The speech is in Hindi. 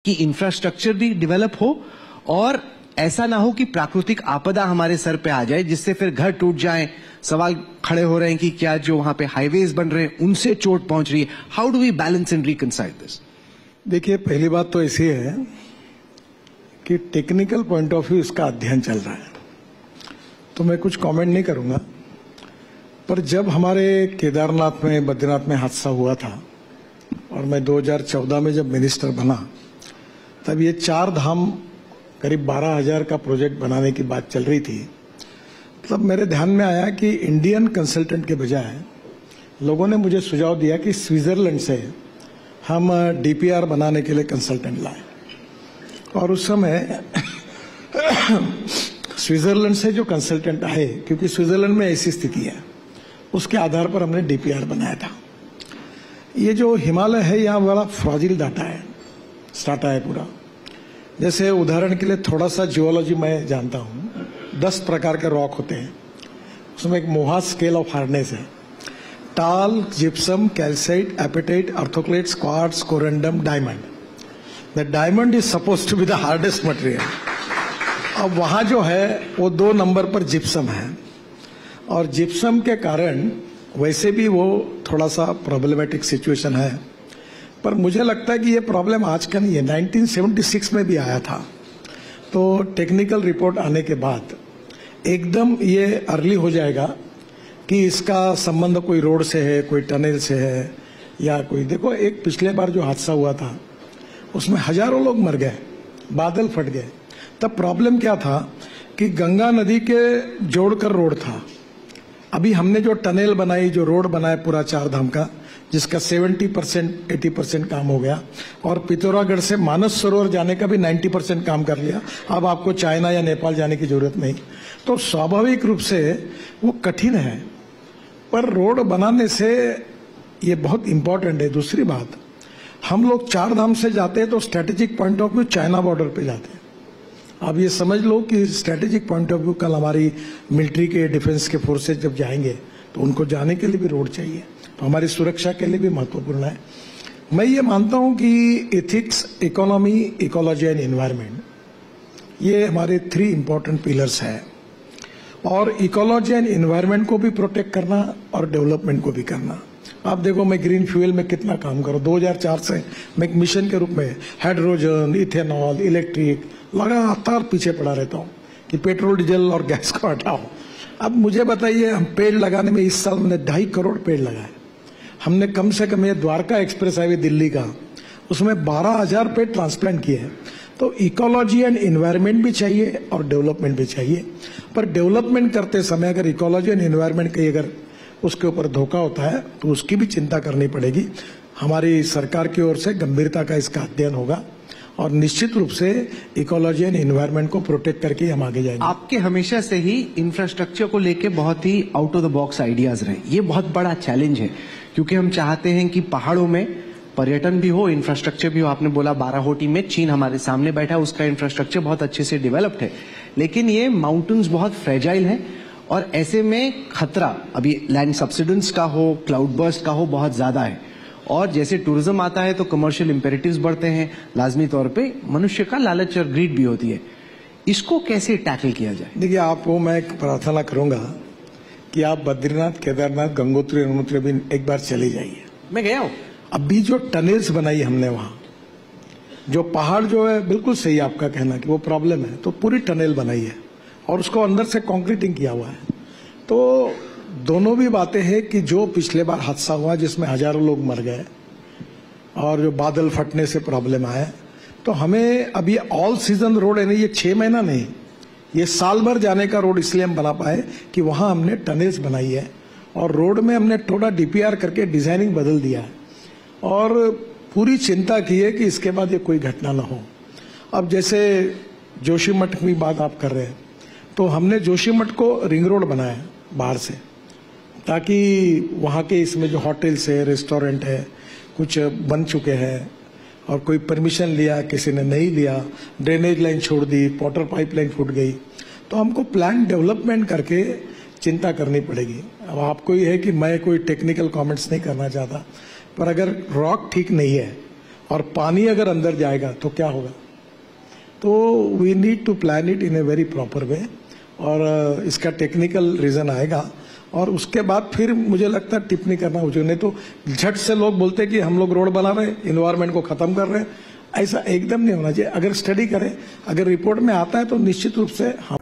कि इंफ्रास्ट्रक्चर भी डेवलप हो और ऐसा ना हो कि प्राकृतिक आपदा हमारे सर पे आ जाए जिससे फिर घर टूट जाए। सवाल खड़े हो रहे हैं कि क्या जो वहां पे हाईवेज बन रहे हैं उनसे चोट पहुंच रही है। How do we balance and reconcile this? देखिए, पहली बात तो ऐसी है कि टेक्निकल पॉइंट ऑफ व्यू इसका अध्ययन चल रहा है, तो मैं कुछ कमेंट नहीं करूंगा। पर जब हमारे केदारनाथ में, बद्रीनाथ में हादसा हुआ था और मैं 2014 में जब मिनिस्टर बना, तब ये 4 धाम करीब 12,000 का प्रोजेक्ट बनाने की बात चल रही थी। तब मेरे ध्यान में आया कि इंडियन कंसल्टेंट के बजाय लोगों ने मुझे सुझाव दिया कि स्विट्जरलैंड से हम डीपीआर बनाने के लिए कंसल्टेंट लाए। और उस समय स्विट्जरलैंड से जो कंसल्टेंट आए, क्योंकि स्विट्जरलैंड में ऐसी स्थिति है, उसके आधार पर हमने डीपीआर बनाया था। ये जो हिमालय है, यहाँ बड़ा फ्रॉजिल डाटा है, स्टाटा है पूरा। जैसे उदाहरण के लिए थोड़ा सा जियोलॉजी मैं जानता हूँ। 10 प्रकार के रॉक होते हैं, उसमें एक मोहा स्केल ऑफ हार्डनेस है। Talc, gypsum, calcite, apatite, orthoclase, quartz, corundum, diamond. The diamond is suppose to be the hardest material. अब वहां जो है वो 2 नंबर पर जिप्सम है, और जिप्सम के कारण वैसे भी वो थोड़ा सा प्रॉब्लमेटिक सिचुएशन है। पर मुझे लगता है कि ये प्रॉब्लम आज का नहीं है, 1976 में भी आया था। तो टेक्निकल रिपोर्ट आने के बाद एकदम ये अर्ली हो जाएगा कि इसका संबंध कोई रोड से है, कोई टनल से है, या कोई। देखो, एक पिछले बार जो हादसा हुआ था उसमें हजारों लोग मर गए, बादल फट गए। तब प्रॉब्लम क्या था कि गंगा नदी के जोड़कर रोड था। अभी हमने जो टनल बनाई, जो रोड बनाया पूरा 4 धाम का, जिसका 70% 80% काम हो गया, और पिथौरागढ़ से मानस सरोवर जाने का भी 90% काम कर लिया। अब आपको चाइना या नेपाल जाने की जरूरत नहीं। तो स्वाभाविक रूप से वो कठिन है, पर रोड बनाने से ये बहुत इंपॉर्टेंट है। दूसरी बात, हम लोग 4 धाम से जाते हैं तो strategic point of view China border पे जाते हैं। अब ये समझ लो कि स्ट्रेटेजिक पॉइंट ऑफ व्यू कल हमारी मिलिट्री के, डिफेंस के फोर्सेज जब जाएंगे तो उनको जाने के लिए भी रोड चाहिए, तो हमारी सुरक्षा के लिए भी महत्वपूर्ण है। मैं ये मानता हूं कि ethics, economy, ecology and environment, ये हमारे 3 इंपॉर्टेंट पिलर्स है। और इकोलॉजी एंड एनवायरनमेंट को भी प्रोटेक्ट करना और डेवलपमेंट को भी करना। आप देखो, मैं ग्रीन फ्यूल में कितना काम करूं। 2004 से मैं एक मिशन के रूप में हाइड्रोजन, इथेनॉल, इलेक्ट्रिक लगातार पीछे पड़ा रहता हूं कि पेट्रोल, डीजल और गैस को हटाओ। अब मुझे बताइए, हम पेड़ लगाने में इस साल हमने 2.5 करोड़ पेड़ लगाए। हमने कम से कम ये द्वारका एक्सप्रेस हाईवे दिल्ली का, उसमें 12,000 पेड़ ट्रांसप्लांट किए हैं। तो इकोलॉजी एंड एनवायरनमेंट भी चाहिए और डेवलपमेंट भी चाहिए। पर डेवलपमेंट करते समय अगर इकोलॉजी एंड एनवायरनमेंट का अगर उसके ऊपर धोखा होता है तो उसकी भी चिंता करनी पड़ेगी। हमारी सरकार की ओर से गंभीरता का इसका अध्ययन होगा और निश्चित रूप से इकोलॉजी एंड एनवायरनमेंट को प्रोटेक्ट करके हम आगे जाएंगे। आपके हमेशा से ही इंफ्रास्ट्रक्चर को लेके बहुत ही out of the box ideas रहे। ये बहुत बड़ा चैलेंज है, क्योंकि हम चाहते हैं कि पहाड़ों में पर्यटन भी हो, इंफ्रास्ट्रक्चर भी हो। आपने बोला बाराहोटी में चीन हमारे सामने बैठा है, उसका इंफ्रास्ट्रक्चर बहुत अच्छे से डेवलप्ड है, लेकिन ये माउंटेन्स बहुत फ्रेजाइल है और ऐसे में खतरा अभी लैंड सब्सिडेंस का हो, क्लाउड बर्स्ट का हो, बहुत ज्यादा है। और जैसे टूरिज्म आता है तो कमर्शियल इंपेरेटिव्स बढ़ते हैं, लाजमी तौर पे मनुष्य का लालच और ग्रीड भी होती है। इसको कैसे टैकल किया जाए? देखिए, आपको मैं एक प्रार्थना करूंगा कि आप बद्रीनाथ, केदारनाथ, गंगोत्री, यमुनोत्री भी एक बार चले जाइए। मैं गया हूं। अभी जो टनल्स बनाई हमने वहां, जो पहाड़ जो है, बिल्कुल सही आपका कहना कि वो प्रॉब्लम है, तो पूरी टनल बनाई है और उसको अंदर से कंक्रीटिंग किया हुआ है। तो दोनों भी बातें हैं कि जो पिछले बार हादसा हुआ जिसमें हजारों लोग मर गए और जो बादल फटने से प्रॉब्लम आया, तो हमें अभी ऑल सीजन रोड है नहीं, ये 6 महीना नहीं, ये साल भर जाने का रोड इसलिए हम बना पाए कि वहां हमने टनल्स बनाई है और रोड में हमने थोड़ा डीपीआर करके डिजाइनिंग बदल दिया है और पूरी चिंता की है कि इसके बाद ये कोई घटना ना हो। अब जैसे जोशीमठ की बात आप कर रहे हैं, तो हमने जोशीमठ को रिंग रोड बनाया बाहर से, ताकि वहाँ के इसमें जो होटल्स है, रेस्टोरेंट है, कुछ बन चुके हैं और कोई परमिशन लिया, किसी ने नहीं लिया, ड्रेनेज लाइन छोड़ दी, वाटर पाइपलाइन फूट गई, तो हमको प्लान डेवलपमेंट करके चिंता करनी पड़ेगी। अब आपको ये है कि मैं कोई टेक्निकल कमेंट्स नहीं करना चाहता, पर अगर रॉक ठीक नहीं है और पानी अगर अंदर जाएगा तो क्या होगा। तो we need to plan it in a very proper way, और इसका टेक्निकल रीजन आएगा और उसके बाद फिर मुझे लगता है टिप्पणी करना उचित। नहीं तो झट से लोग बोलते कि हम लोग रोड बना रहे हैं, इन्वायरमेंट को खत्म कर रहे हैं, ऐसा एकदम नहीं होना चाहिए। अगर स्टडी करें, अगर रिपोर्ट में आता है तो निश्चित रूप से हम